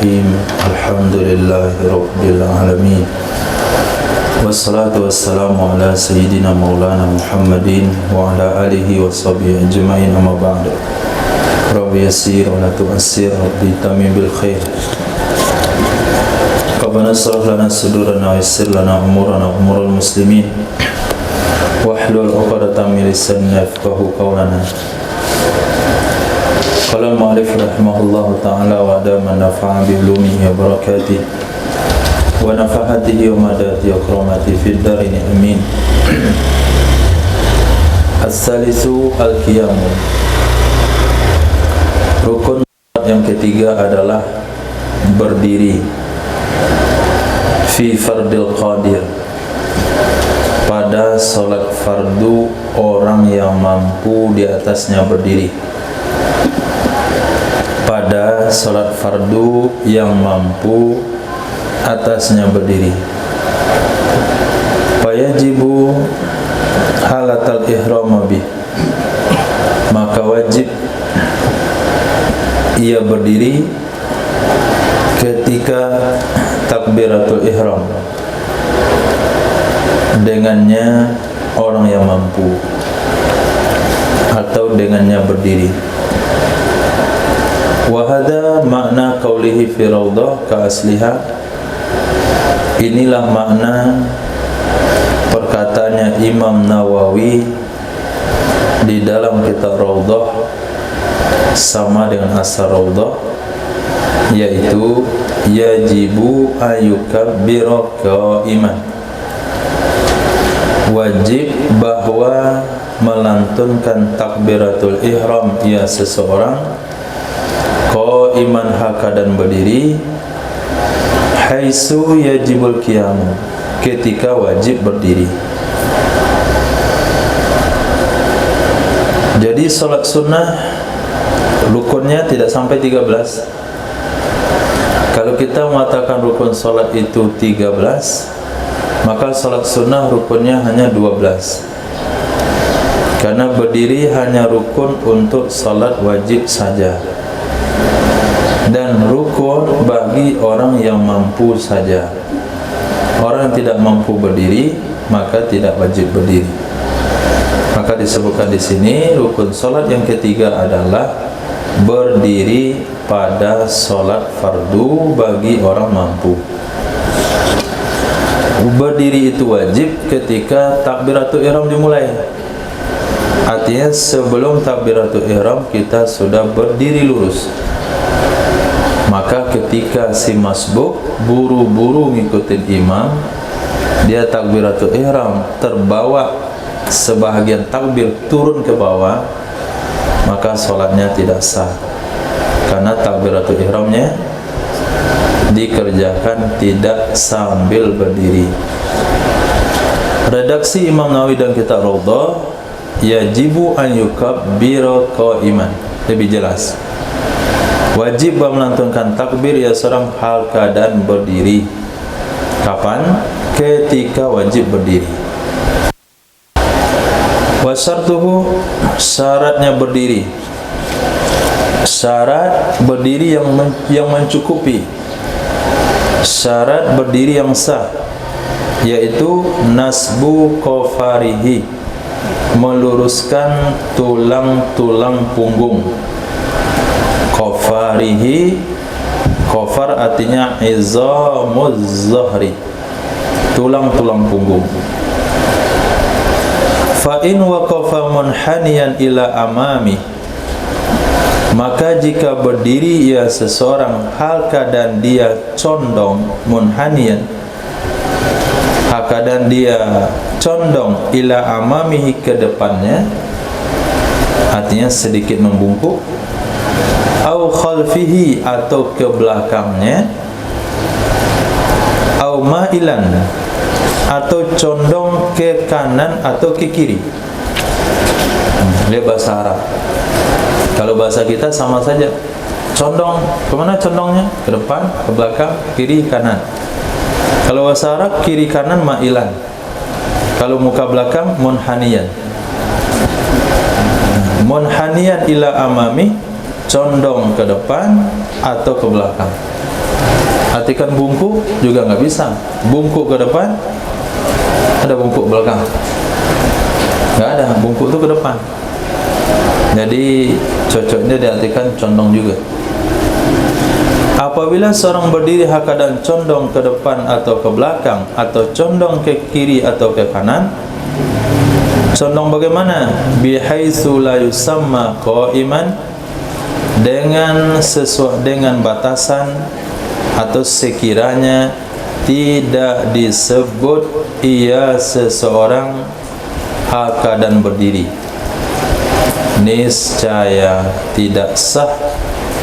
Bismillahirrahmanirrahim. Alhamdulillahirabbil alamin. Wassalatu wassalamu ala sayyidina maulana Muhammadin wa ala alihi wa sahbihi ajma'in, amma ba'du. Rabbi yassir wa la tu'assir, Rabbi tamim bil khair. Rabbana shrah lana sudurana wa yassir lana umurana umurul muslimin. Wahlul 'uqdatam min lisani yafqahu qawlana. Qala al-mu'allif rahimahullahu ta'ala wa adama nafa'a bi ulumihi wa barakatihi wa nafahatihi wa madati akramati fid darin amin. As-salisu al-qiyamu. Rukun yang ketiga adalah berdiri. Fi fardil qadir, pada salat fardu orang yang mampu di atasnya berdiri. Pada salat fardu yang mampu atasnya berdiri. Fayajibu halatal ihram bih, maka wajib ia berdiri ketika takbiratul ihram. Dengannya orang yang mampu atau dengannya berdiri. Wa hadza makna qaulihi fi raudhah ka asliha. Inilah makna perkataannya Imam Nawawi di dalam kitab Raudhah sama dengan asal Raudhah, yaitu yajibu ayyukabbira qaiman. Wajib bahwa melantunkan takbiratul ihram ia seseorang qaiman hakadan berdiri, haitsu yajibul qiyamu, ketika wajib berdiri. Jadi salat sunnah rukunnya tidak sampai 13. Kalau kita mengatakan rukun salat itu 13, maka salat sunnah rukunnya hanya 12. Karena berdiri hanya rukun untuk salat wajib saja, dan rukun bagi orang yang mampu saja. Orang yang tidak mampu berdiri maka tidak wajib berdiri. Maka disebutkan di sini rukun salat yang ketiga adalah berdiri pada salat fardu bagi orang mampu. Berdiri itu wajib ketika takbiratul ihram dimulai. Artinya sebelum takbiratul ihram kita sudah berdiri lurus. Maka ketika si masbuk buru-buru ngikutin imam, dia takbiratul ihram terbawa sebahagian takbir turun ke bawah, maka sholatnya tidak sah. Karena takbiratul ihramnya dikerjakan tidak sambil berdiri. Redaksi Imam Nawawi dan kitab Raudhah, yajibu an yukabbira qaiman, lebih jelas. Wajib melantunkan takbir ya seorang hal keadaan berdiri. Kapan? Ketika wajib berdiri. Wa syartuhu, syaratnya berdiri. Syarat berdiri yang mencukupi. Syarat berdiri yang sah, yaitu nasbu qafarihi, meluruskan tulang-tulang punggung. Qafarihi, qafar artinya izamuz zahri, tulang-tulang punggung. Fa in waqafa munhaniyan ila amami, maka jika berdiri ia seseorang hal keadaan dia condong, munhaniyan, hal keadaan dia condong ila amamihi, ke depannya, artinya sedikit membungkuk, au khalfihi, atau ke belakangnya, au mailan, atau condong ke kanan atau ke kiri. Dia bahasa Arab. Kalau bahasa kita sama saja. Condong, kemana condongnya? Ke depan, ke belakang, kiri, kanan. Kalau bahasa Arab, kiri kanan mailan. Kalau muka belakang, munhaniyan. Munhaniyan ila amami, condong ke depan atau ke belakang. Artikan bungkuk juga nggak bisa. Bungkuk ke depan, ada bungkuk belakang. Nggak ada, bungkuk itu ke depan. Jadi cocoknya diartikan condong juga. Apabila seorang berdiri hakadang condong ke depan atau ke belakang, atau condong ke kiri atau ke kanan, condong bagaimana? Bihaitsu la yusamma qa'iman, dengan batasan atau sekiranya tidak disebut ia seseorang hakadang berdiri, niscaya tidak sah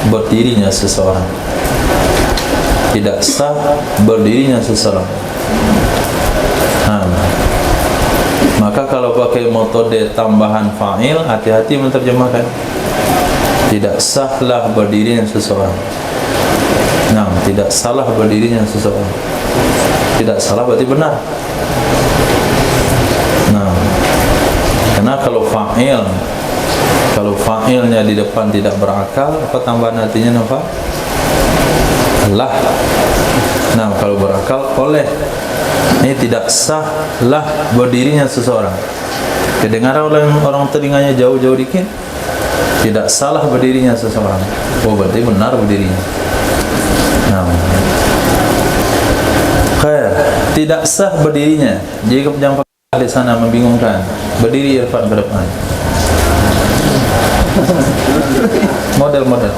berdirinya seseorang. Tidak sah berdirinya seseorang. Maka kalau pakai metode tambahan fa'il, hati-hati menerjemahkan. Tidak sahlah berdirinya seseorang. Tidak salah berdirinya seseorang. Tidak salah berarti benar. Karena kalau fa'ilnya di depan tidak berakal, apa tambahan artinya apa? Lah. Kalau berakal oleh. Ini tidak sahlah berdirinya seseorang. Kedengaran orang telinganya jauh-jauh dikit, tidak salah berdirinya seseorang. Oh, berarti benar berdirinya. Tidak sah berdirinya. Jika penyampaian di sana membingungkan, berdiri Irfan ke depan. Model-model.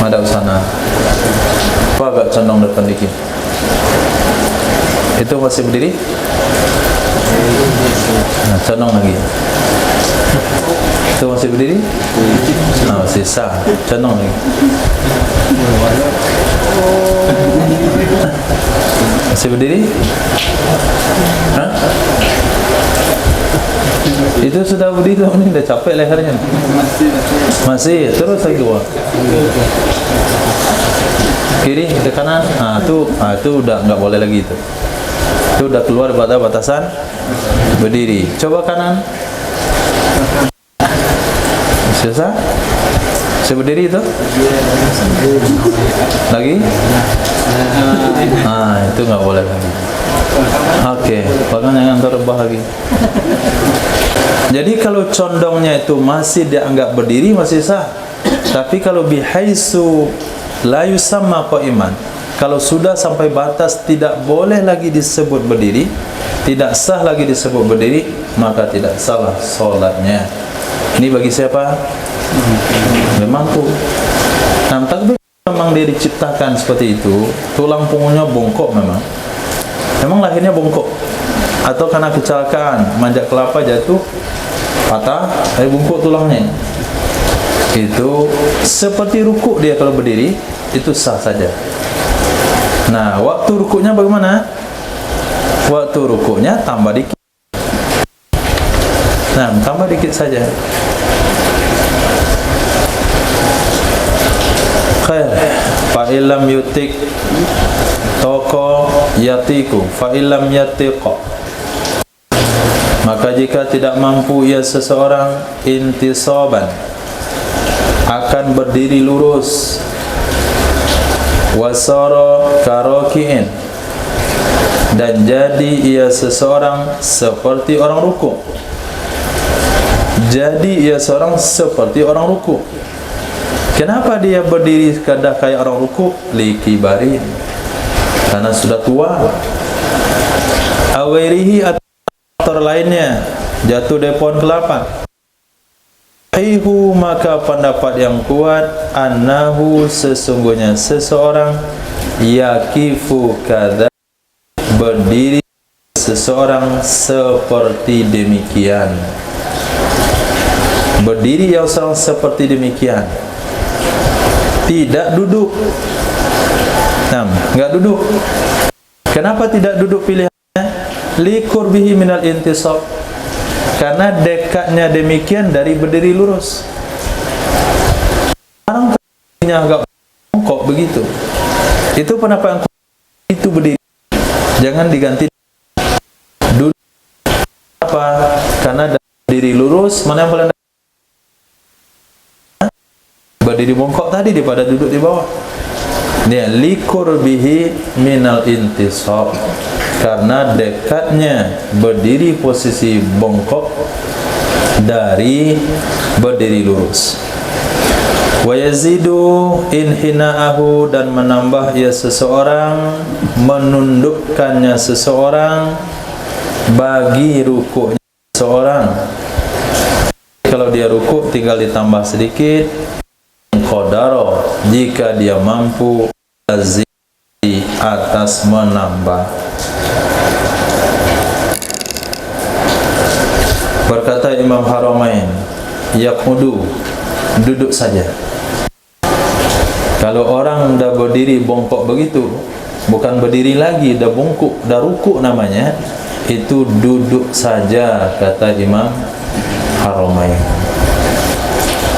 Madhab sana. Apa agak condong depan dikit? Itu masih berdiri? Condong lagi. Itu masih berdiri? Sisa. Condong lagi. Masih berdiri? Itu sudah berdiri, ini udah capek lehernya. Masih, terus lagi wah. Kiri ke kanan, itu udah nggak boleh lagi itu. Itu udah keluar pada batasan berdiri. Coba kanan. Susah? Saya berdiri itu? Lagi? Itu nggak boleh lagi. Oke, bahkan jangan terbah lagi. Jadi kalau condongnya itu masih dianggap berdiri masih sah. Tapi kalau bihaitsu la yusamma qa'iman, kalau sudah sampai batas tidak boleh lagi disebut berdiri, tidak sah lagi disebut berdiri, maka tidak salah sholatnya. Ini bagi siapa? Memang tuh. Tapi memang dia diciptakan seperti itu, tulang punggungnya bongkok memang. Memang lahirnya bongkok, atau karena kecelakaan manjat kelapa jatuh patah, dari bongkok tulangnya. Itu seperti rukuk dia kalau berdiri, itu sah saja. Waktu rukuknya bagaimana? Waktu rukuknya tambah dikit. Tambah dikit saja. Fa illam yutik toko yatiku fa illam yatiqa, maka jika tidak mampu ia seseorang intisaban, akan berdiri lurus, wasara karokiin, dan jadi ia seseorang seperti orang ruku. Jadi ia seorang seperti orang ruku. Kenapa dia berdiri kadang kayak orang ruku? Likibari, karena sudah tua. Awirihi atau lainnya jatuh dari pohon kelapa. Maka pendapat yang kuat, annahu sesungguhnya seseorang yakifu kadza, berdiri seseorang seperti demikian. Berdiri yang seorang seperti demikian. Tidak duduk. Enggak duduk. Kenapa tidak duduk pilihannya? Liqurbihi minal intisab, karena dekatnya demikian dari berdiri lurus. Orang agak bongkok begitu. Itu kenapa itu berdiri. Jangan diganti duduk. Apa? Karena dari berdiri lurus, mana yang paling berdiri bongkok tadi daripada duduk di bawah. Dia liqurbihi minal intisab, karena dekatnya berdiri posisi bongkok dari berdiri lurus. Wa yazidu inhina'ahu, dan menambah ia seseorang, menundukkannya seseorang bagi rukuknya seseorang. Kalau dia rukuk tinggal ditambah sedikit, qadara, jika dia mampu, di atas menambah. Berkata Imam Haramain, yaqudu, duduk saja. Kalau orang dah berdiri bongkok begitu, bukan berdiri lagi, dah bongkok, dah rukuk namanya, itu duduk saja, kata Imam Haramain.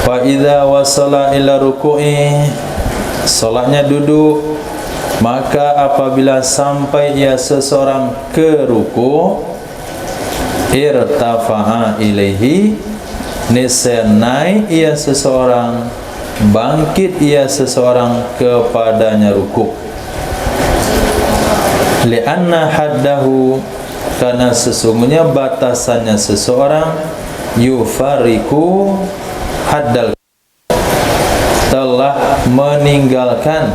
Fa idza wasala ila ruku'i, solatnya duduk, maka apabila sampai ia seseorang ke ruku', irtafa'a ilaihi, niscaya naik ia seseorang, bangkit ia seseorang kepadanya ruku'. Li'anna haddahu, karena sesungguhnya batasannya seseorang, yufariku haddal, telah meninggalkan,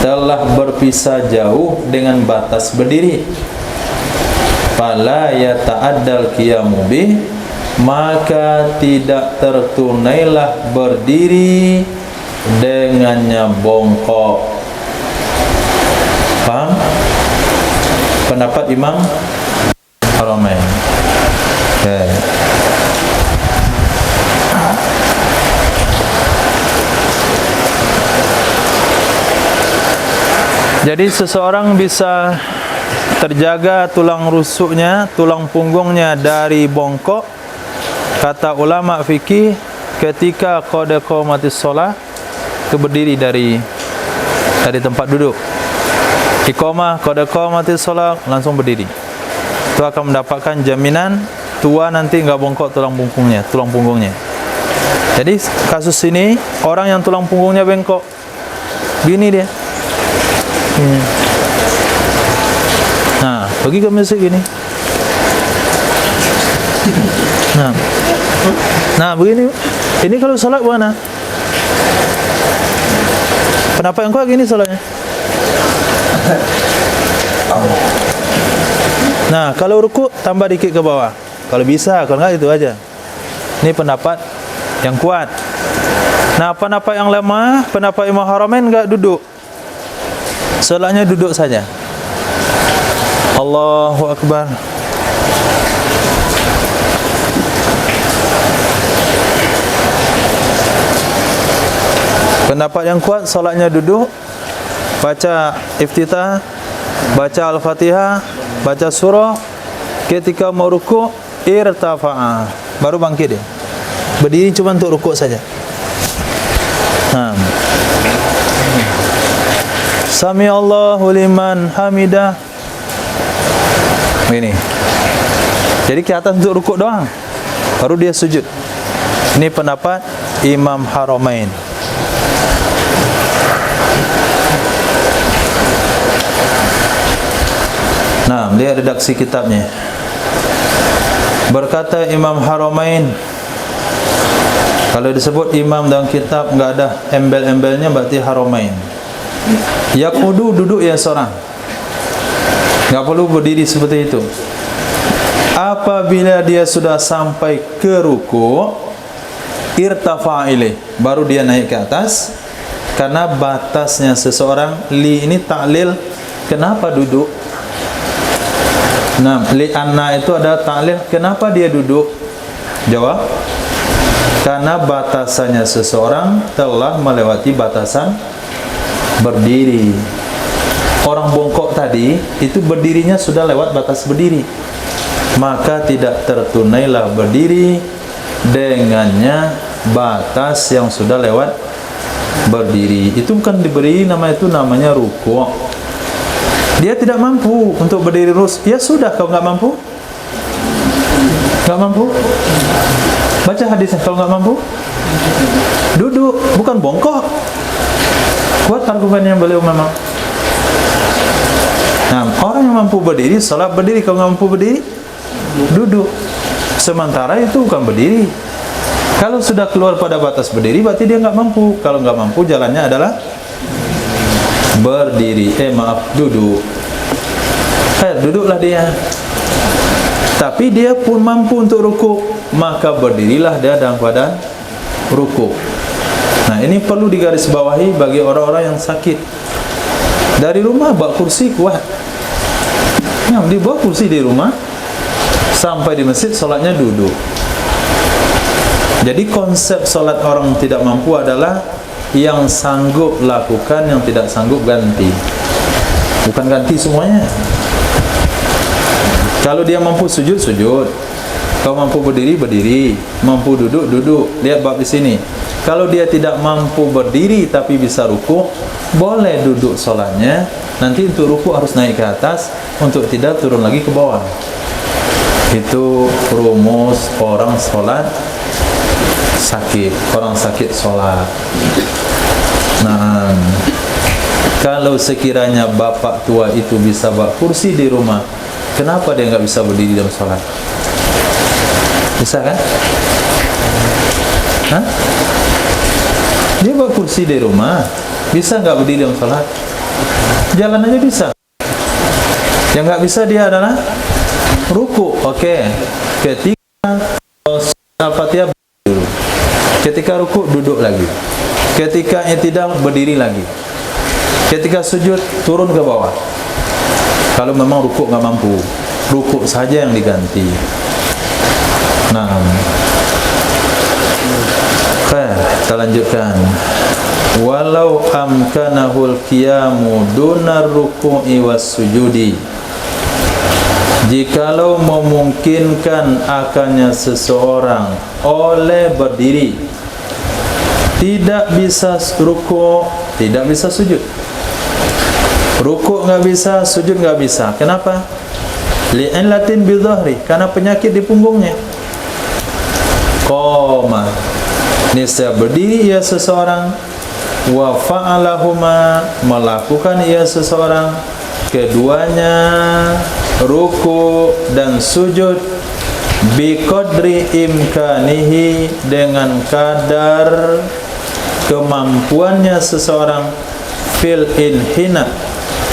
telah berpisah jauh dengan batas berdiri. Fala yata'addal qiyamu bih, maka tidak tertunailah berdiri dengannya bongkok. Paham? Pendapat Imam Haramain. Okay. Jadi seseorang bisa terjaga tulang rusuknya, tulang punggungnya dari bongkok, kata ulama fikih, ketika qad qamatis shalah, berdiri dari tempat duduk. Iqamah, qad qamatis shalah, langsung berdiri. Itu akan mendapatkan jaminan tua nanti enggak bongkok tulang punggungnya. Jadi kasus ini orang yang tulang punggungnya bengkok, gini dia. Nah, pergi ke masjid gini. Nah, begini. Ini kalau salat mana? Pendapat yang kuat gini salatnya. Nah, kalau rukuk tambah dikit ke bawah. Kalau bisa, kalau enggak itu aja. Ini pendapat yang kuat. Nah, pendapat yang lemah, pendapat Imam Haramain enggak duduk. Salatnya duduk saja. Allahu Akbar. Pendapat yang kuat, salatnya duduk, baca iftitah, baca Al-Fatihah, baca surah, ketika mau rukuk, irtafa'a, baru bangkit dia. Berdiri cuma untuk rukuk saja. Sami Allahu liman hamidah. Ini. Jadi ke atas untuk rukuk doang, baru dia sujud. Ini pendapat Imam Haramain. Nah, lihat redaksi kitabnya. Berkata Imam Haramain, kalau disebut imam dalam kitab enggak ada embel-embelnya, berarti Haramain. Yaqudu, duduk ya seorang, enggak perlu berdiri seperti itu. Apabila dia sudah sampai ke ruku', irtafa ilaih, baru dia naik ke atas. Karena batasnya seseorang, li ini ta'lil, kenapa duduk? Nah, li anna itu ada ta'lil, kenapa dia duduk? Jawab, karena batasannya seseorang telah melewati batasan berdiri. Orang bongkok tadi itu berdirinya sudah lewat batas berdiri, maka tidak tertunailah berdiri dengannya batas yang sudah lewat berdiri. Itu bukan diberi nama, itu namanya rukuk. Dia tidak mampu untuk berdiri lurus, ya sudah, kau enggak mampu, enggak mampu, baca hadisnya. Kalau enggak mampu, Duduk, bukan bongkok. Kuat argumennya beliau memang. Nah, orang yang mampu berdiri, salat berdiri. Kalau nggak mampu berdiri, duduk. Sementara itu bukan berdiri. Kalau sudah keluar pada batas berdiri, berarti dia nggak mampu. Kalau nggak mampu, jalannya adalah berdiri. Duduk. Duduklah dia. Tapi dia pun mampu untuk rukuk, maka berdirilah dia dalam keadaan rukuk. Nah, ini perlu digarisbawahi bagi orang-orang yang sakit. Dari rumah bawa kursi kuat. Nah, dia bawa kursi di rumah, sampai di masjid solatnya duduk. Jadi konsep solat orang tidak mampu adalah yang sanggup lakukan, yang tidak sanggup ganti. Bukan ganti semuanya. Kalau dia mampu sujud, sujud. Kalau mampu berdiri, berdiri. Mampu duduk, duduk. Lihat bab di sini. Kalau dia tidak mampu berdiri tapi bisa rukuk, boleh duduk solatnya. Nanti untuk rukuk harus naik ke atas, untuk tidak turun lagi ke bawah. Itu rumus orang solat sakit. Orang sakit solat. Nah, kalau sekiranya bapak tua itu bisa bawa kursi di rumah, kenapa dia nggak bisa berdiri dalam sholat? Bisa kan? Hah? Dia bawa kursi di rumah, bisa nggak berdiri dalam sholat? Jalan aja bisa. Yang nggak bisa dia adalah ruku. Oke. Ketika Al-Fatihah dulu. Ketika ruku duduk lagi. Ketika i'tidal berdiri lagi. Ketika sujud turun ke bawah. Kalau memang rukuk nggak mampu, rukuk saja yang diganti. Nah, kita lanjutkan. Walau amkanahul qiyamu dunar ruku'i was sujudi. Jikalau memungkinkan akannya seseorang oleh berdiri, tidak bisa rukuk, tidak bisa sujud. Rukuk nggak bisa, sujud nggak bisa. Kenapa? Li'allatin bidhahri, karena penyakit di punggungnya. Qoma, niscaya berdiri ia seseorang, wa fa'alahuma, melakukan ia seseorang, keduanya rukuk dan sujud, biqadri imkanihi, dengan kadar kemampuannya seseorang, fil inhina,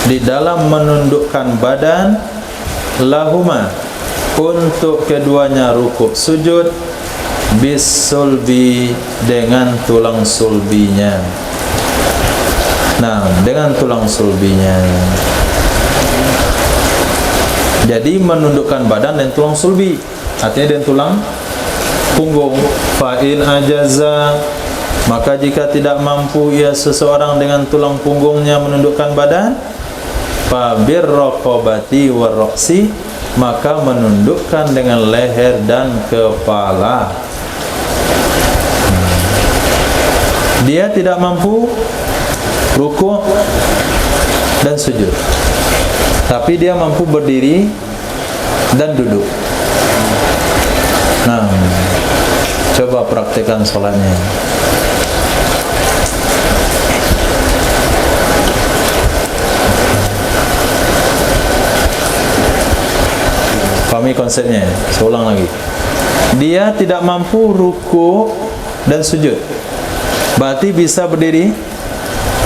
di dalam menundukkan badan, lahuma, untuk keduanya rukuk sujud, bisulbi, dengan tulang sulbinya. Nah, dengan tulang sulbinya. Jadi menundukkan badan dan tulang sulbi, artinya dengan tulang punggung. Fa'in ajaza, maka jika tidak mampu ia seseorang dengan tulang punggungnya menundukkan badan, fabir raqabati war ra'si, maka menundukkan dengan leher dan kepala. Dia tidak mampu rukuk dan sujud, tapi dia mampu berdiri dan duduk. Nah, coba praktikkan sholatnya. Pahami konsepnya? Saya ulang lagi. Dia tidak mampu ruku dan sujud, berarti bisa berdiri,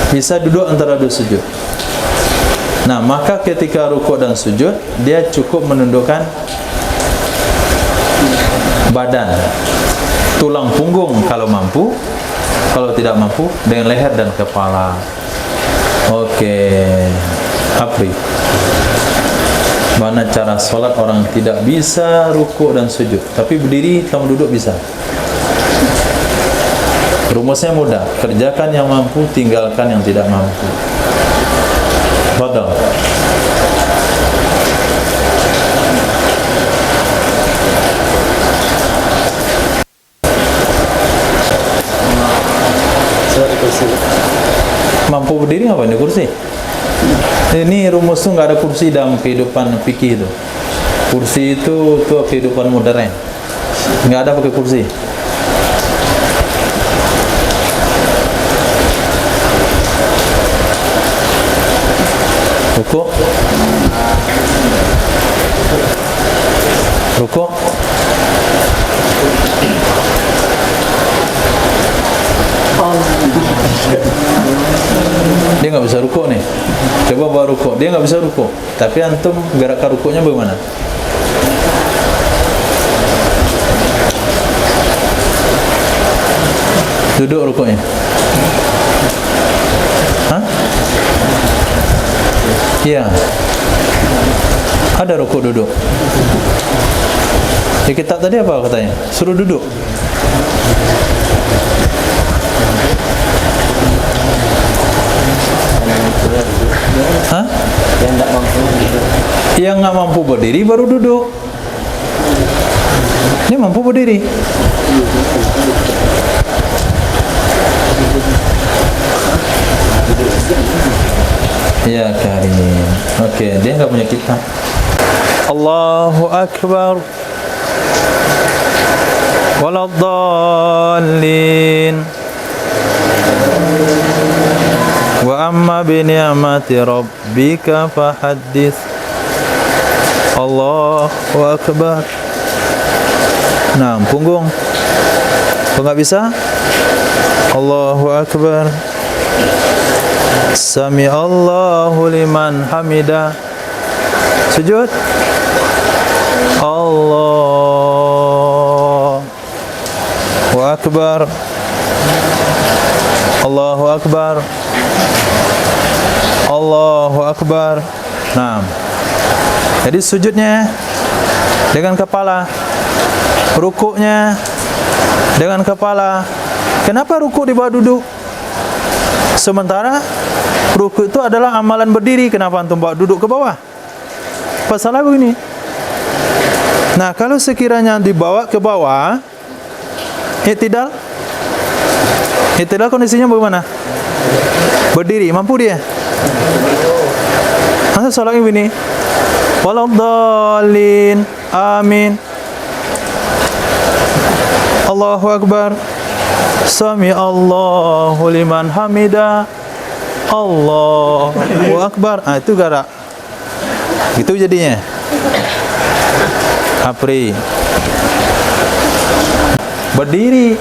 bisa duduk antara dua sujud. Nah, maka ketika ruku dan sujud, dia cukup menundukkan badan, tulang punggung kalau mampu, kalau tidak mampu dengan leher dan kepala. Oke, Apri. Mana cara sholat orang tidak bisa rukuk dan sujud, tapi berdiri sama duduk bisa. Rumusnya mudah, kerjakan yang mampu, tinggalkan yang tidak mampu. Fadal. Mampu berdiri apa di kursi? Ini rumus tuh nggak ada kursi dalam kehidupan fikih itu. Kursi itu kehidupan modern. Nggak ada pakai kursi. Rukuk. Rukuk. Dia nggak bisa rukuk nih. Coba bawa rukuk. Dia nggak bisa rukuk. Tapi antum gerakan rukuknya bagaimana? Duduk rukuknya. Hah? Iya. Ada rukuk duduk. Di kitab tadi apa katanya? Suruh duduk. Hah? Yang nggak mampu berdiri baru duduk. Ini mampu berdiri. Ya Karim. Oke, dia nggak punya kitab. Allahu Akbar. Waladdallin. Wa amma bi ni'mati rabbika fahaddits. Allahu Akbar. Nah, punggung. Enggak bisa? Allahu Akbar. Sami Allahu liman hamidah. Sujud. Allahu Akbar. Allahu Akbar. Allahu Akbar. Nah, jadi sujudnya dengan kepala, rukuknya dengan kepala. Kenapa rukuk di bawah duduk? Sementara rukuk itu adalah amalan berdiri. Kenapa antum bawa duduk ke bawah? Masalah begini. Nah, kalau sekiranya dibawa ke bawah, i'tidal. I'tidal kondisinya bagaimana? Berdiri, mampu dia? Masa sholatnya begini? Waladdallin. Amin. Allahu Akbar. Sami Allahu liman hamidah. Allahu Akbar. Ah, itu gerak. Itu jadinya. Apri. Berdiri.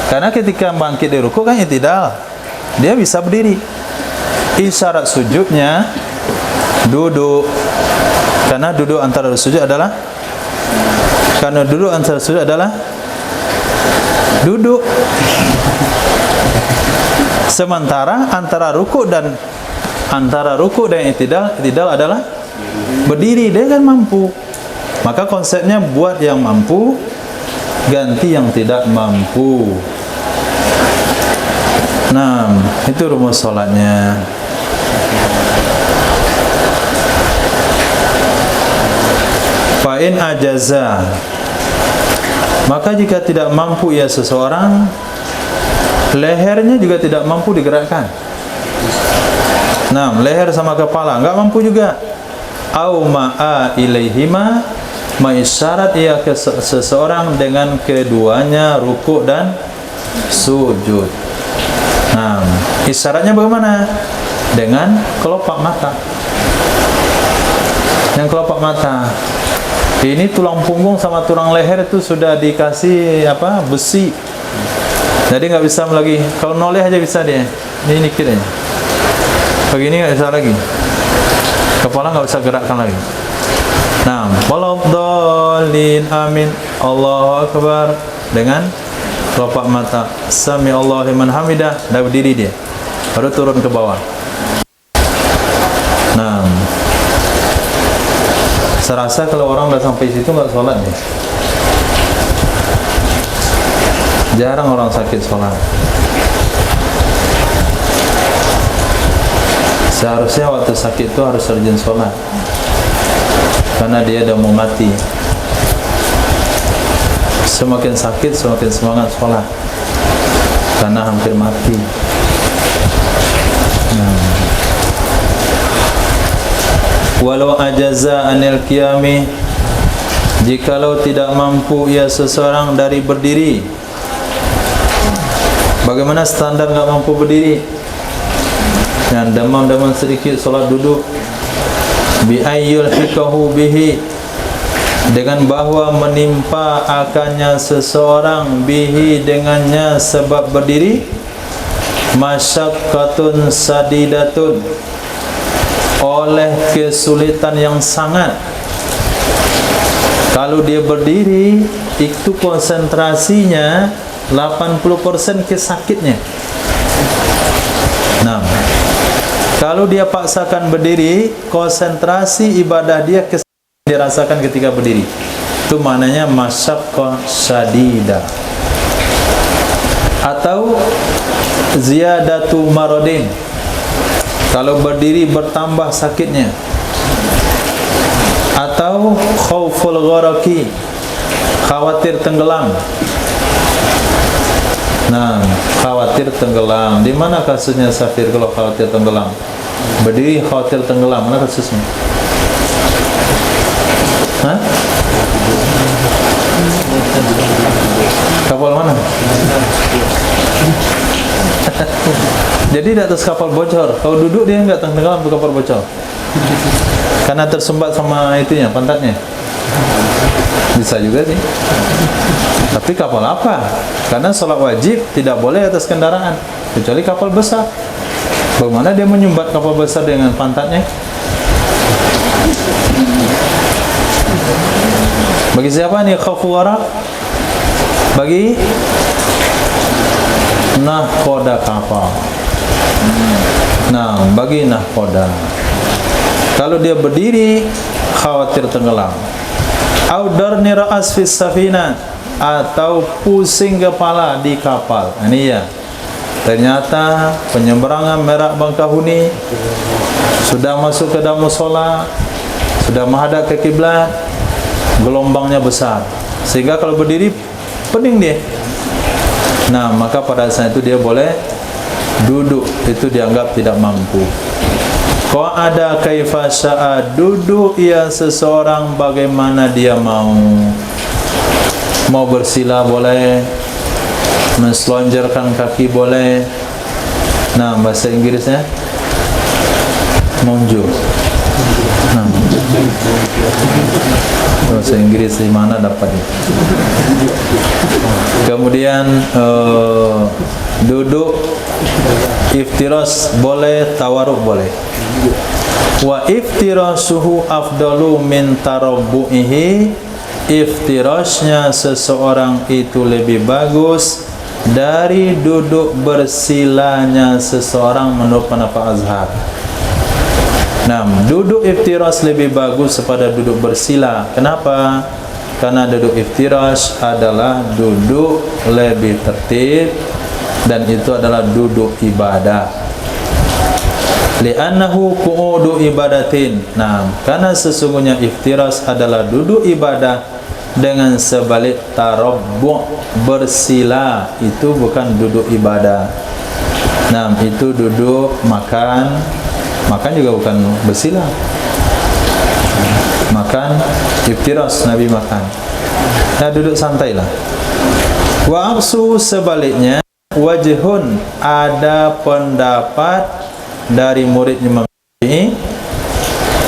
Karena ketika bangkit dari rukuk kan i'tidal. Dia bisa berdiri. Isyarat sujudnya duduk. Karena duduk antara sujud adalah duduk. Sementara antara rukuk dan i'tidal adalah berdiri. Dia kan mampu. Maka konsepnya buat yang mampu, ganti yang tidak mampu. Nah, itu rumus sholatnya. Fa'in ajaza, maka jika tidak mampu ya seseorang, lehernya juga tidak mampu digerakkan. Nah, leher sama kepala enggak mampu juga. Au ma'a ilaihima, maisyarat ia ke seseorang dengan keduanya rukuk dan sujud. Nah, isyaratnya bagaimana? Dengan kelopak mata. Yang kelopak mata. Ini tulang punggung sama tulang leher itu sudah dikasih besi. Jadi nggak bisa lagi. Kalau noleh aja bisa dia. Ini kiranya. Begini nggak bisa lagi. Kepala nggak bisa gerakkan lagi. Nah, waladdallin. Amin. Allahu Akbar. Dengan kelopak mata. Sami Allahu liman hamidah. Dah berdiri dia. Baru turun ke bawah. Nah, serasa kalau orang udah sampai situ nggak sholat nih. Jarang orang sakit sholat. Seharusnya waktu sakit itu harus rajin sholat, karena dia udah mau mati. Semakin sakit semakin semangat sholat, karena hampir mati. Walau ajaza anil qiyami, jikalau tidak mampu ia seseorang dari berdiri. Bagaimana standar nggak mampu berdiri? Yang demam-demam sedikit sholat duduk, bi ayyul hikahu bihi, dengan bahwa menimpa akannya seseorang bihi dengannya sebab berdiri, masyaqqatun sadidatun, oleh kesulitan yang sangat. Kalau dia berdiri itu konsentrasinya 80% ke sakitnya. Nah, kalau dia paksakan berdiri, konsentrasi ibadah dia dirasakan ketika berdiri. Itu maknanya masyaqqah syadidah. Atau ziyadatu maradin, kalau berdiri bertambah sakitnya. Atau khauful gharaqi, khawatir tenggelam. Nah, khawatir tenggelam. Di mana kasusnya Safir kalau khawatir tenggelam? Berdiri khawatir tenggelam, mana kasusnya? Hah? Kapal mana? Jadi di atas kapal bocor. Kalau duduk dia enggak tenggelam tuh kapal bocor. Karena tersumbat sama itunya, pantatnya. Bisa juga sih. Tapi kapal apa? Karena sholat wajib tidak boleh atas kendaraan, kecuali kapal besar. Bagaimana dia menyumbat kapal besar dengan pantatnya? Bagi siapa nih khawfu gharaq? Bagi nahkoda kapal. Nah, bagi nahkoda, kalau dia berdiri khawatir tenggelam. Audarni ra'as fis safina, atau pusing kepala di kapal. Ini ya. Ternyata penyeberangan Merak Bangkahuni sudah masuk ke dalam musola, sudah menghadap ke kiblat, gelombangnya besar, sehingga kalau berdiri pening dia. Nah, maka pada saat itu dia boleh duduk, itu dianggap tidak mampu. Kau ada kaifa sya'a, duduk ia seseorang bagaimana dia mau. Mau bersila boleh, menselonjorkan kaki boleh. Nah, bahasa Inggrisnya monjo. Nah, bahasa Inggris di mana dapatnya? Kemudian duduk iftiras boleh, tawarruk boleh. Wa iftirasuhu afdalu min tarabbu'ihi, iftirasnya seseorang itu lebih bagus dari duduk bersilanya seseorang menurut pendapat Azhar. Nah, duduk iftiras lebih bagus daripada duduk bersila. Kenapa? Karena duduk iftiras adalah duduk lebih tertib, dan itu adalah duduk ibadah. Li'annahu qu'udu ibadatin. Nah, karena sesungguhnya iftiras adalah duduk ibadah, dengan sebalik tarabbu' bersila itu bukan duduk ibadah. Nah, itu duduk makan. Makan juga bukan bersila. Makan iftiras, Nabi makan. Nah, duduk santailah. Wa aqsu, sebaliknya, wajhun, ada pendapat dari murid Imam Syafi'i.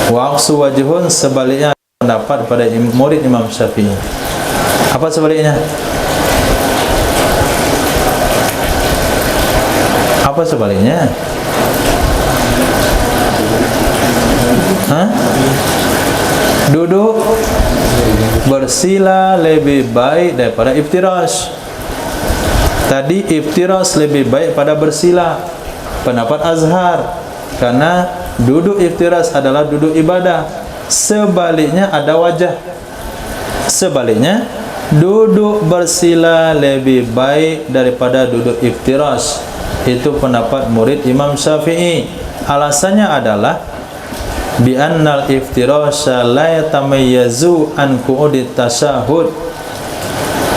Wa aqsu wajhun, sebaliknya pendapat pada murid Imam Syafi'i. Apa sebaliknya? Apa sebaliknya? Hah? Duduk bersila lebih baik daripada iftiras. Tadi iftiras lebih baik pada bersila, pendapat Azhar, karena duduk iftiras adalah duduk ibadah. Sebaliknya ada wajah. Sebaliknya, duduk bersila lebih baik daripada duduk iftiras. Itu pendapat murid Imam Syafi'i. Alasannya adalah bi annal iftirasha la yatamayyazu an qu'udit tasyahud,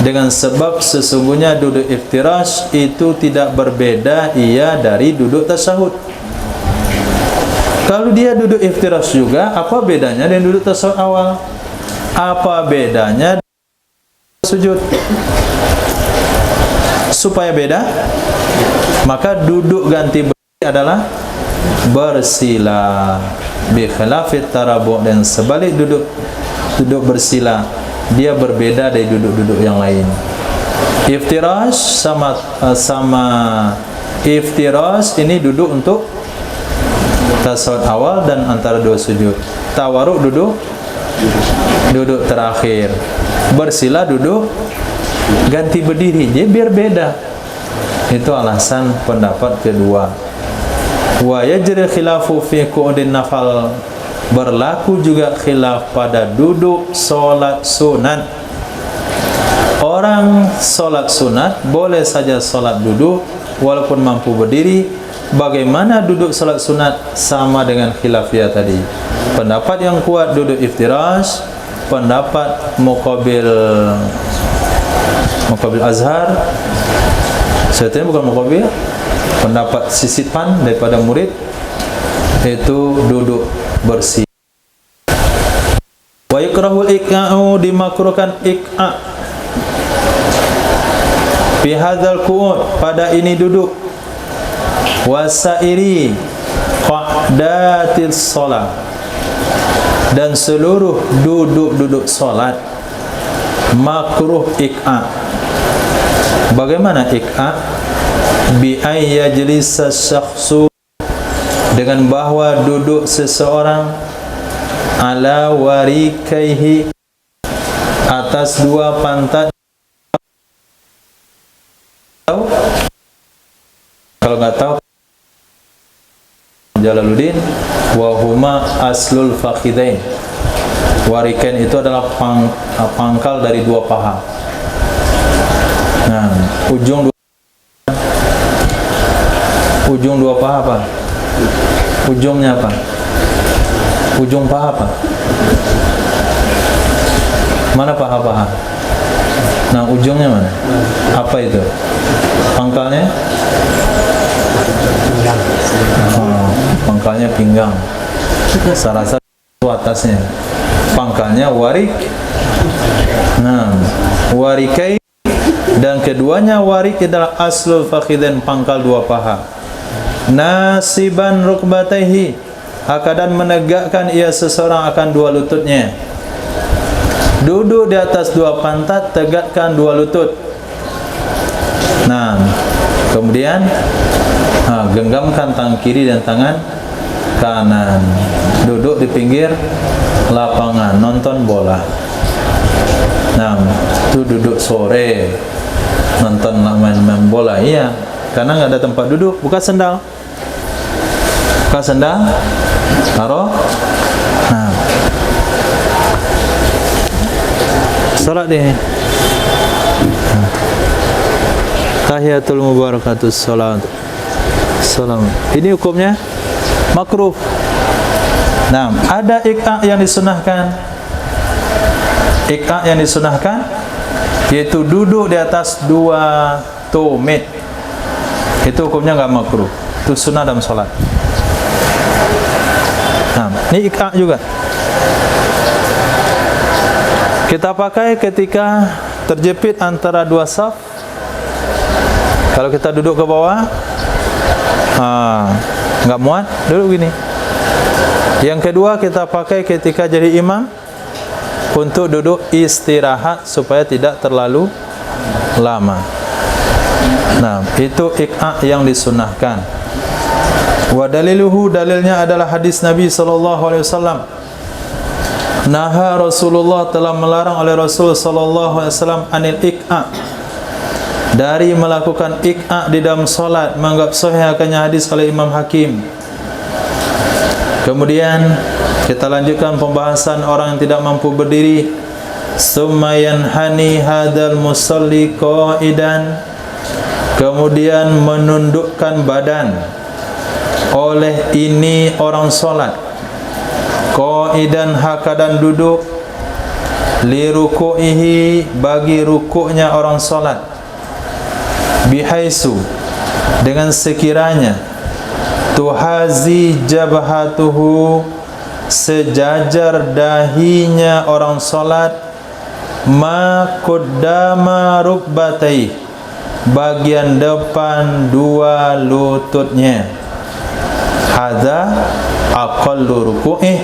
dengan sebab sesungguhnya duduk iftiras itu tidak berbeda ia dari duduk tasyahud. Kalau dia duduk iftiras juga, apa bedanya dengan duduk tasyahud awal? Apa bedanya sujud? Supaya beda, maka duduk ganti berdiri adalah bersila. Bi khilafit tarabu', dan sebalik duduk bersila, dia berbeda dari duduk-duduk yang lain. Iftirash sama iftirash ini duduk untuk tasawuf awal dan antara dua sujud. Tawaruk duduk terakhir. Bersila duduk ganti berdiri, dia biar beda. Itu alasan pendapat kedua. Wa yajri khilafu fi qu'udin nafal, berlaku juga khilaf pada duduk solat sunat. Orang solat sunat boleh saja solat duduk walaupun mampu berdiri. Bagaimana duduk solat sunat? Sama dengan khilafiyah tadi. Pendapat yang kuat duduk iftirash, pendapat muqabil azhar, sebetulnya bukan muqabil, pendapat sisipan daripada murid, itu duduk bersih. Wa yukrahul iqa'u, dimakruhkan iqa' fi hadzal qu'ud, pada ini duduk. Wasairi qa'datis shalah, dan seluruh duduk salat makruh iqa'. Bagaimana iqa'? Bi ay yajlisa syakhsu, dengan bahwa duduk seseorang ala warikaihi, atas dua pantat. Kalau nggak tahu, Jalaluddin, wahuma aslul fakhidain. Warikain itu adalah pangkal dari dua paha. Nah, ujung dua paha apa? Ujungnya apa? Ujung paha apa? Mana paha-paha? Nah, ujungnya mana? Apa itu? Pangkalnya? Pangkalnya pinggang. Saya rasa itu atasnya. Pangkalnya warik. Nah, warikai, dan keduanya warik adalah aslul fakhidain, pangkal dua paha. Nasiban rukbataihi, akan menegakkan ia seseorang akan dua lututnya. Duduk di atas dua pantat, tegakkan dua lutut. Nah, kemudian genggamkan tangan kiri dan tangan kanan. Duduk di pinggir lapangan nonton bola. Nah, itu duduk sore nonton main bola. Iya, karena nggak ada tempat duduk. Buka sendal, taruh. Nah, salat deh. Tahiyatul mubarakatus salat. Salam. Ini hukumnya makruh. Nah, ada iqa' yang disunahkan. Iqa' yang disunahkan yaitu duduk di atas dua tumit. Itu hukumnya enggak makruh. Itu sunnah dalam salat. Nah, ini iqa' juga. Kita pakai ketika terjepit antara dua saf. Kalau kita duduk ke bawah, nggak muat, duduk gini. Yang kedua kita pakai ketika jadi imam untuk duduk istirahat supaya tidak terlalu lama. Nah, itu iqa' yang disunahkan. Wa daliluhu, dalilnya adalah hadis Nabi SAW. Naha Rasulullah, telah melarang oleh Rasul SAW anil iqa', dari melakukan iqa' di dalam solat. Menganggap sahih akannya hadis oleh Imam Hakim. Kemudian kita lanjutkan pembahasan orang yang tidak mampu berdiri. Summa yanhani hadal musalli qa'idan, kemudian menundukkan badan oleh ini orang solat, qa'idan hakadan duduk, li ruku'ihi, bagi rukuknya orang solat, bihaisu, dengan sekiranya, tuhazi jabhatuhu, sejajar dahinya orang solat, ma qaddama rukbatai, bagian depan dua lututnya. Hadza aqallu ruku'ih,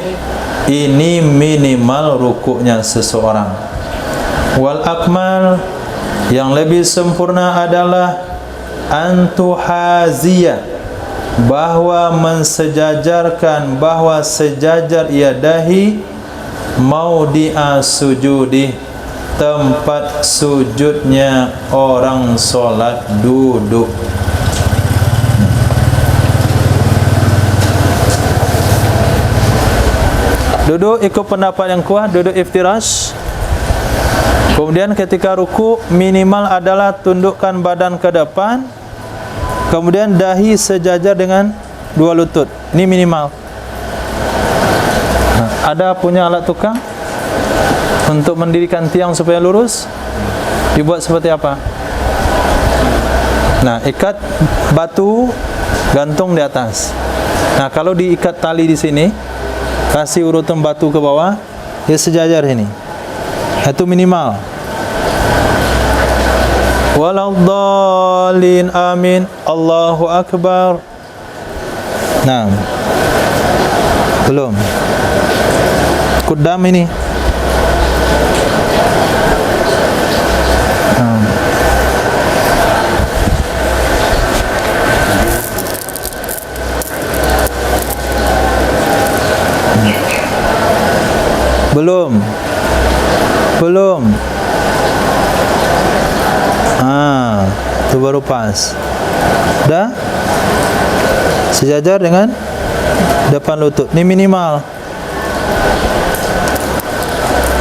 ini minimal rukuknya seseorang. Wal akmal, yang lebih sempurna adalah antuhaziyah, bahwa mensejajarkan, bahwa sejajar ia dahi maudi'a sujudi, tempat sujudnya orang solat duduk. Duduk ikut pendapat yang kuat, duduk iftirash. Kemudian ketika ruku minimal adalah tundukkan badan ke depan, kemudian dahi sejajar dengan dua lutut. Ini minimal. Ada punya alat tukang untuk mendirikan tiang supaya lurus? Dibuat seperti apa? Nah, ikat batu, gantung di atas. Nah, kalau diikat tali di sini, kasih urutan batu ke bawah, dia sejajar ini. Itu minimal. Waladhdallin, amin, Allahu akbar. Nah, belum. Kudam ini. Belum. Itu baru pas. Dah sejajar dengan depan lutut. Ini minimal.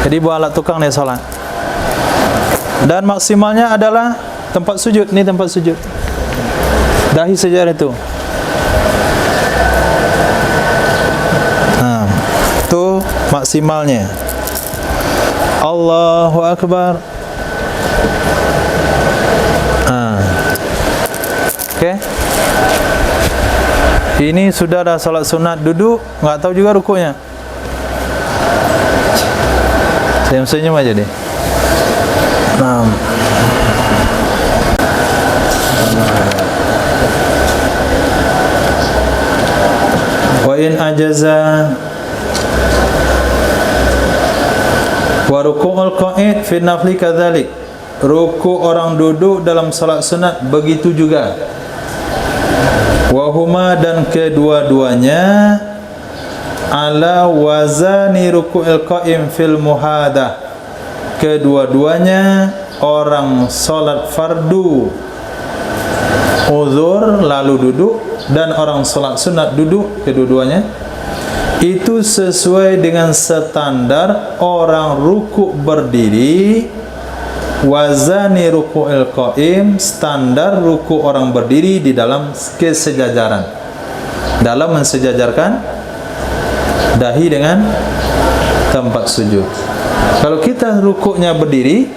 Jadi buat alat tukang nih salat. Dan maksimalnya adalah tempat sujud. Ini tempat sujud. Dahi sejajar itu. Itu maksimalnya. Allahu akbar. Okey. Ini sudah dah salat sunat duduk, enggak tahu juga rukuknya. Saya senyum aja deh. Wa in ajaza wa ruku'ul qa'id fi nafli kadzalik. Ruku' orang duduk dalam salat sunat begitu juga. Wa huma, dan kedua-duanya ala wazani ruku'il qa'im fil muhadah. Kedua-duanya orang salat fardu uzur lalu duduk, dan orang salat sunat duduk, kedua-duanya itu sesuai dengan standar orang rukuk berdiri. Wazani ruku'il qa'im, standar rukuk orang berdiri di dalam kesejajaran, dalam mensejajarkan dahi dengan tempat sujud. Kalau kita rukuknya berdiri,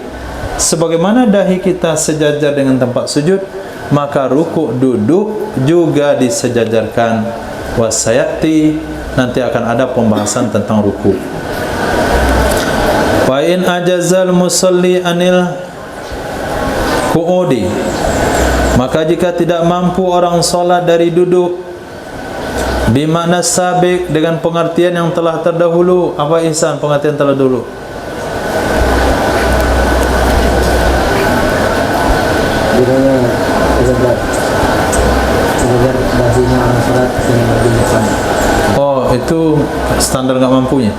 sebagaimana dahi kita sejajar dengan tempat sujud, maka rukuk duduk juga disejajarkan. Wasayati, nanti akan ada pembahasan tentang rukuk. Wa in ajazal musalli anil qu'udi, maka jika tidak mampu orang salat dari duduk, bimakna sabiq, dengan pengertian yang telah terdahulu. Apa ihsan pengertian telah dulu? Oh, itu standar enggak mampunya.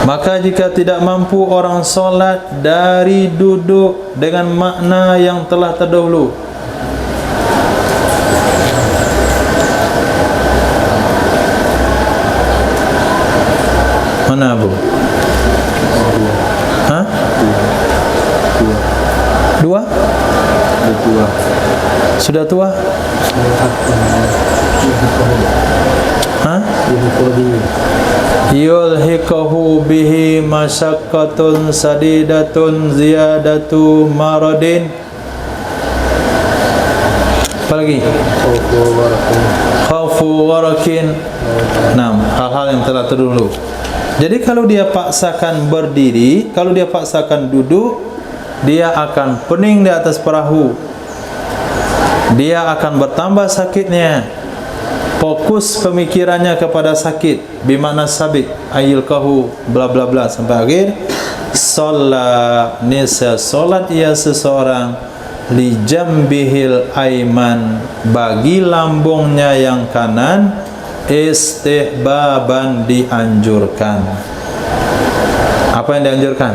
Maka jika tidak mampu orang solat dari duduk dengan makna yang telah terdahulu. Mana Abu? Hah? Dua? Sudah tua? Hah? Yulhiqahu bihi masyaqqatun sadidatun ziyadatu maradin. Apa lagi? Khawfu warakin. Nah, hal-hal yang telah terdahulu. Jadi kalau dia paksakan berdiri, kalau dia paksakan duduk, dia akan pening di atas perahu. dia akan bertambah sakitnya. Fokus pemikirannya kepada sakit, bimana sabit ayilkahu bla bla bla sampai akhir. Solat ia seseorang li jambihil aiman, bagi lambungnya yang kanan, istihbaban, dianjurkan. Apa yang dianjurkan?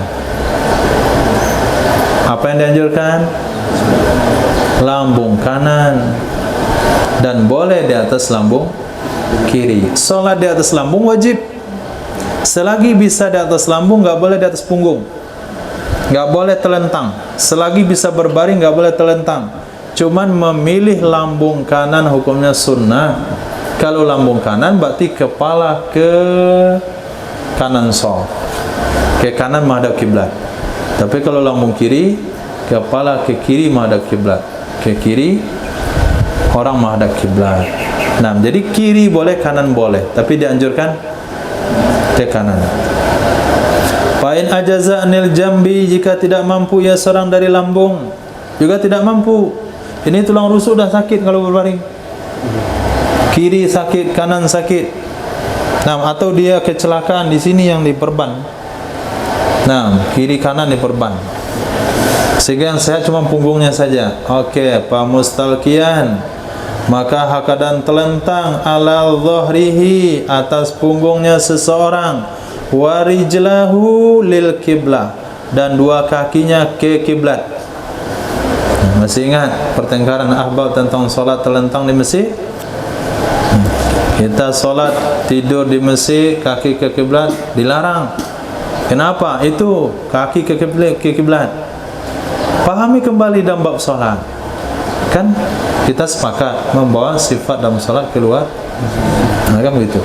Apa yang dianjurkan? Lambung kanan, dan boleh di atas lambung kiri. Solat di atas lambung wajib. Selagi bisa di atas lambung, nggak boleh di atas punggung, nggak boleh telentang. Selagi bisa berbaring, nggak boleh telentang. Cuman memilih lambung kanan hukumnya sunnah. Kalau lambung kanan berarti kepala ke kanan sol, ke kanan menghadap kiblat. Tapi kalau lambung kiri, kepala ke kiri menghadap kiblat, ke kiri orang menghadap kiblat. Nah, jadi kiri boleh, kanan boleh, tapi dianjurkan ke kanan. Fa'in ajaza anil jambi, jika tidak mampu ia seorang dari lambung, juga tidak mampu. Ini tulang rusuk dah sakit kalau berbaring. Kiri sakit, kanan sakit. Nah, atau dia kecelakaan di sini yang diperban. Nah, kiri kanan diperban. Sehingga yang sehat cuma punggungnya saja. Oke, pamustalkian, maka hakadan telentang ala dhahrihi, atas punggungnya seseorang, warijlahu lil kiblah, dan dua kakinya ke kiblat. Masih ingat pertengkaran ahbab tentang solat telentang di masjid? Kita solat tidur di masjid kaki ke kiblat dilarang. Kenapa? Itu kaki ke kiblat. Pahami kembali dalam bab solat. Kan kita sepakat membawa sifat dalam salat keluar. Nah, kan begitu.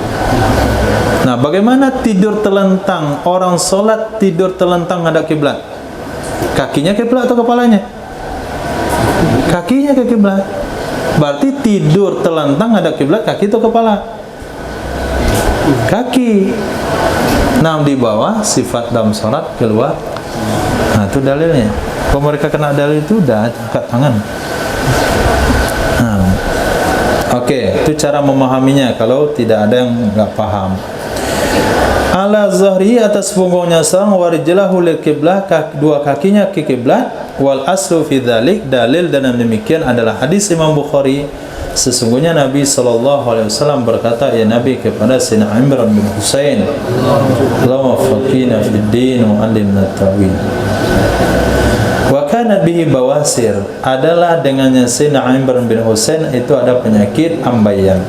Nah, bagaimana tidur telentang? Orang salat tidur telentang hadap kiblat. Kakinya ke kiblat atau kepalanya? Kakinya ke kiblat. Berarti tidur telentang hadap kiblat, kaki atau kepala? Kaki. Nah, di bawah sifat dalam salat keluar. Nah, itu dalilnya. Kalau mereka kena dalil itu udah angkat tangan. Oke, itu cara memahaminya kalau tidak ada yang enggak paham. Ala zahri, atas punggungnya sang, warijlahu lil kiblah, dua kakinya ke kiblat. Wal aslu fi dzalik, dalil dan demikian adalah hadis Imam Bukhari. Sesungguhnya Nabi SAW berkata, ya Nabi kepada Sayyidina Imran bin Husain, Allahumma faqihna fid din wa 'allimna at-ta'wil. Wa kana bihi bawasir, adalah dengannya Sayyidina Imran bin Husain itu ada penyakit ambayan.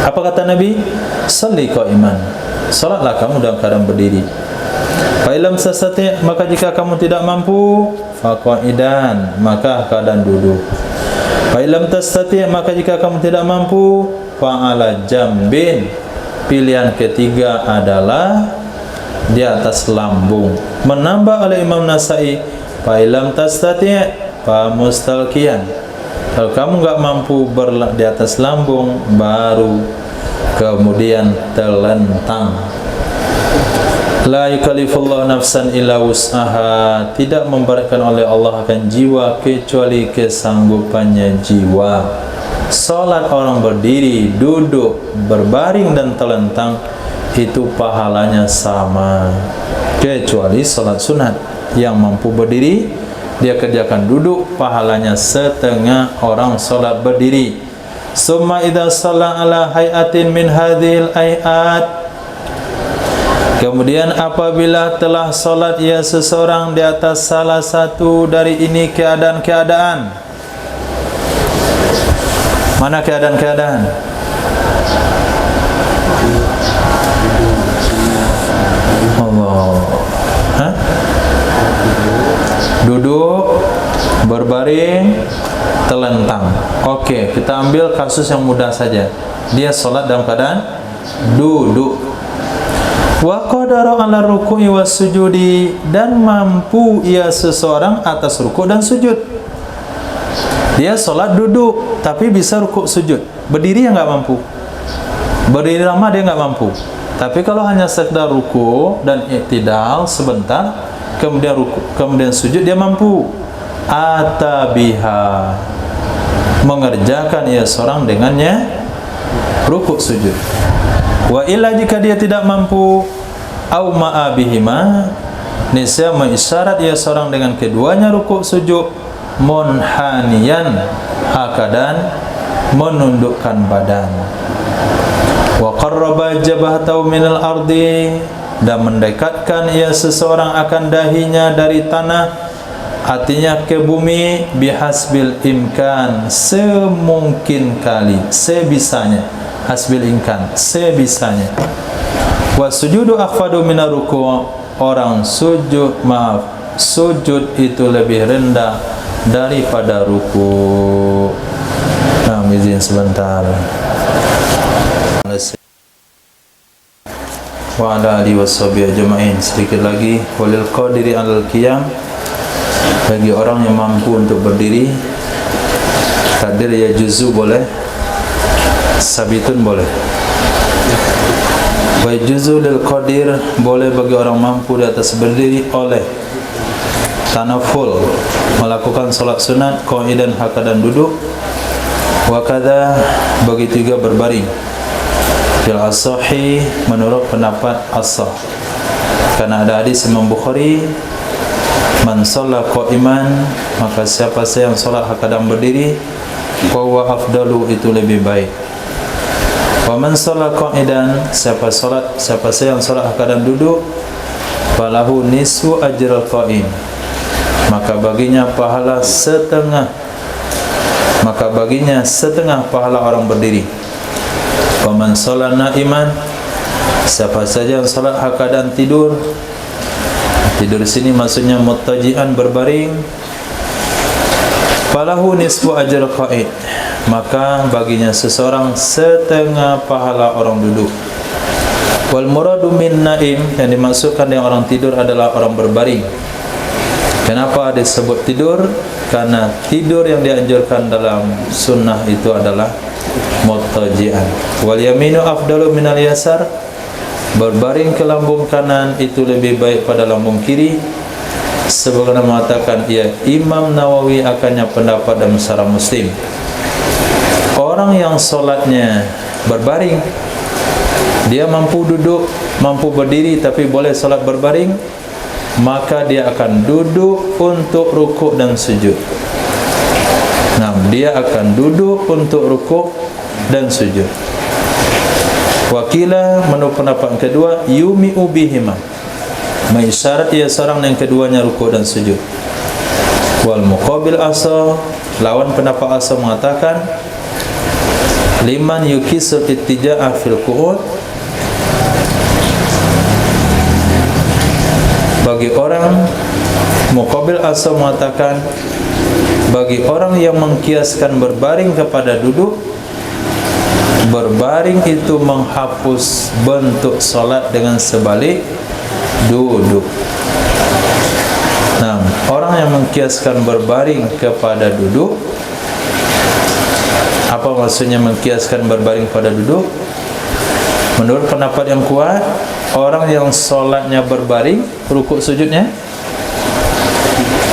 Apa kata Nabi? Shalli qa'iman, salatlah kamu dalam keadaan berdiri. Fa illam tastati', maka jika kamu tidak mampu, fa qa'idan, maka keadaan duduk. Fa illam tastati', maka jika kamu tidak mampu, fa ala jambin, pilihan ketiga adalah di atas lambung. Menambah oleh Imam Nasai, fa illam tastati' fa mustalqiyan, kalau kamu enggak mampu di atas lambung, baru kemudian telentang. La yukallifullahu nafsan illa wus'aha, tidak memberatkan oleh Allah akan jiwa kecuali kesanggupannya jiwa. Salat orang berdiri, duduk, berbaring dan telentang itu pahalanya sama, kecuali salat sunat. Yang mampu berdiri dia kerjakan duduk, pahalanya setengah orang salat berdiri. Summa idza shalla ala hayatin min hadhil ayat, kemudian apabila telah salat ia seseorang di atas salah satu dari ini keadaan-keadaan. Mana keadaan-keadaan? Allah. Hah? Duduk, berbaring, telentang. Oke, kita ambil kasus yang mudah saja. Dia sholat dalam keadaan duduk. Wa qadara 'ala ruku'i was sujudi, dan mampu ia seseorang atas rukuk dan sujud. Dia sholat duduk, tapi bisa rukuk sujud. Berdiri yang nggak mampu. Berdiri lama dia nggak mampu. Tapi kalau hanya sekedar rukuk dan i'tidal sebentar, kemudian rukuk, kemudian sujud, dia mampu. Atabiha, mengerjakan ia seorang dengannya rukuk sujud. Wa illa jika dia tidak mampu, au ma'a bihima, nisya mengisyarat ia seorang dengan keduanya rukuk sujud, munhaniyan, keadaan menundukkan badan. Wa qarraba jabhatahu minal ardi, dan mendekatkan ia seseorang akan dahinya dari tanah, artinya ke bumi, bihasbil imkan, semungkin kali, sebisanya, hasbil imkan, sebisanya. Wa sujudu akhfadu minar ruku', orang sujud, sujud itu lebih rendah daripada ruku'. Nah, izin sebentar. Wa ala alihi washabihi ajma'in. Sedikit lagi, walil qadiri alal qiyam, bagi orang yang mampu untuk berdiri. Qadir ya juzu boleh, sabitun boleh. Wa juzu lil qadir, boleh bagi orang mampu di atas berdiri oleh tanaful, melakukan salat sunat qaidan hakadan duduk. Wa kadza, bagi tiga berbaring. Fil as-sahih, menurut pendapat as-sah, karena ada hadis Imam Bukhari, man shalla qa'iman, maka siapa yang salat hakadan berdiri, fa huwa afdalu, itu lebih baik. Wa man shalla qa'idan, siapa yang salat hakadan duduk, falahu nisfu ajral qa'im, maka baginya setengah pahala orang berdiri. Wa man shalla na'iman, siapa saja yang salat hakadan tidur, tidur sini maksudnya muttaji'an, berbaring, falahu nisfu ajr qa'id, maka baginya seseorang setengah pahala orang duduk. Wal muradu min na'im, yang dimaksudkan dengan orang tidur adalah orang berbaring. Kenapa disebut tidur? Karena tidur yang dianjurkan dalam sunnah itu adalah muttaji'an. Wal yaminu afdalu minal yasar, berbaring ke lambung kanan itu lebih baik pada lambung kiri, sebagaimana mengatakan Imam Nawawi akannya pendapat dalam Syarah Muslim. Orang yang solatnya berbaring, dia mampu duduk, mampu berdiri, tapi boleh solat berbaring, maka dia akan duduk untuk rukuk dan sujud. Nah, dia akan duduk untuk rukuk dan sujud. Wakila, menurut pendapat kedua, yumi'u bihima, mengisyarat ia seorang yang keduanya rukuk dan sujud. Wal muqabil asa, lawan pendapat asa mengatakan, liman yukisul ittija'a fil qu'ud, bagi orang, muqabil asa mengatakan, bagi orang yang mengkiaskan berbaring kepada duduk, berbaring itu menghapus bentuk salat dengan sebalik duduk. Nah, orang yang mengkiaskan berbaring kepada duduk, apa maksudnya mengkiaskan berbaring pada duduk? Menurut pendapat yang kuat, orang yang solatnya berbaring, rukuk sujudnya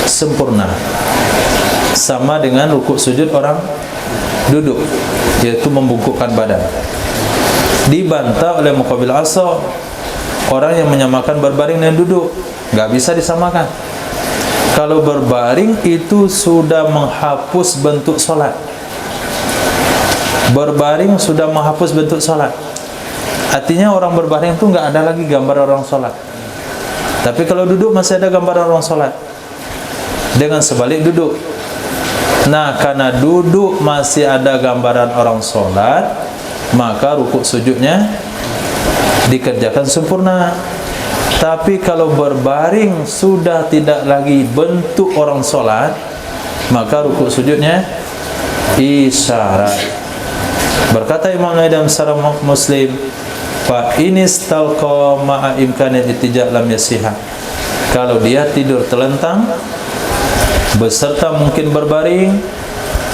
sempurna, sama dengan rukuk sujud orang duduk, yaitu membungkukkan badan. Dibantah oleh muqabil asa, orang yang menyamakan berbaring dan duduk, nggak bisa disamakan. Kalau berbaring itu sudah menghapus bentuk solat, berbaring sudah menghapus bentuk solat. Artinya orang berbaring itu nggak ada lagi gambar orang solat. Tapi kalau duduk masih ada gambar orang solat dengan sebalik duduk. Nah, karena duduk masih ada gambaran orang solat, maka rukuk sujudnya dikerjakan sempurna. Tapi kalau berbaring sudah tidak lagi bentuk orang solat, maka rukuk sujudnya isyarat. Berkata Imam Nawawi dalam Syarah Muslim, fa inistalqa ma'a imkanil ittija' lam yasihah, kalau dia tidur telentang beserta mungkin berbaring,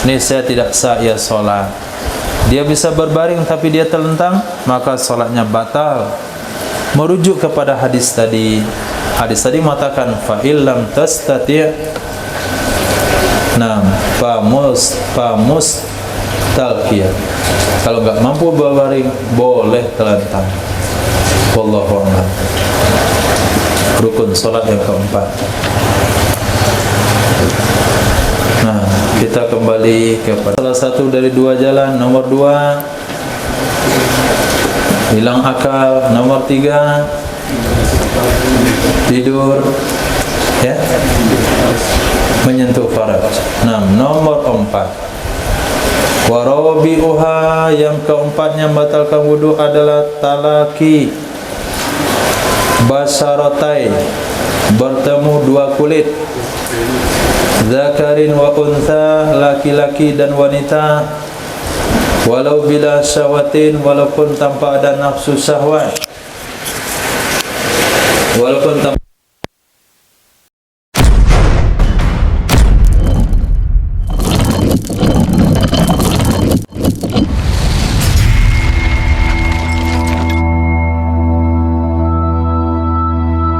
ini saya tidak sah ia solat. Dia bisa berbaring tapi dia telentang, maka solatnya batal. Merujuk kepada hadis tadi. Hadis tadi mengatakan fa illam tastati', nah, pamus talqiyah. Kalau enggak mampu berbaring, boleh telentang. Wallahu a'lam. Rukun salat yang keempat. Nah, kita kembali kepada salah satu dari dua jalan. Nomor 2, hilang akal. Nomor 3, tidur, ya, menyentuh faraj. Nah, nomor 4, warabi'uha, yang keempatnya membatalkan wudu adalah talaki basaratai, bertemu dua kulit, zakarin wa untha, laki-laki dan wanita, walau bila syahwatin, walaupun tanpa ada nafsu syahwat, walaupun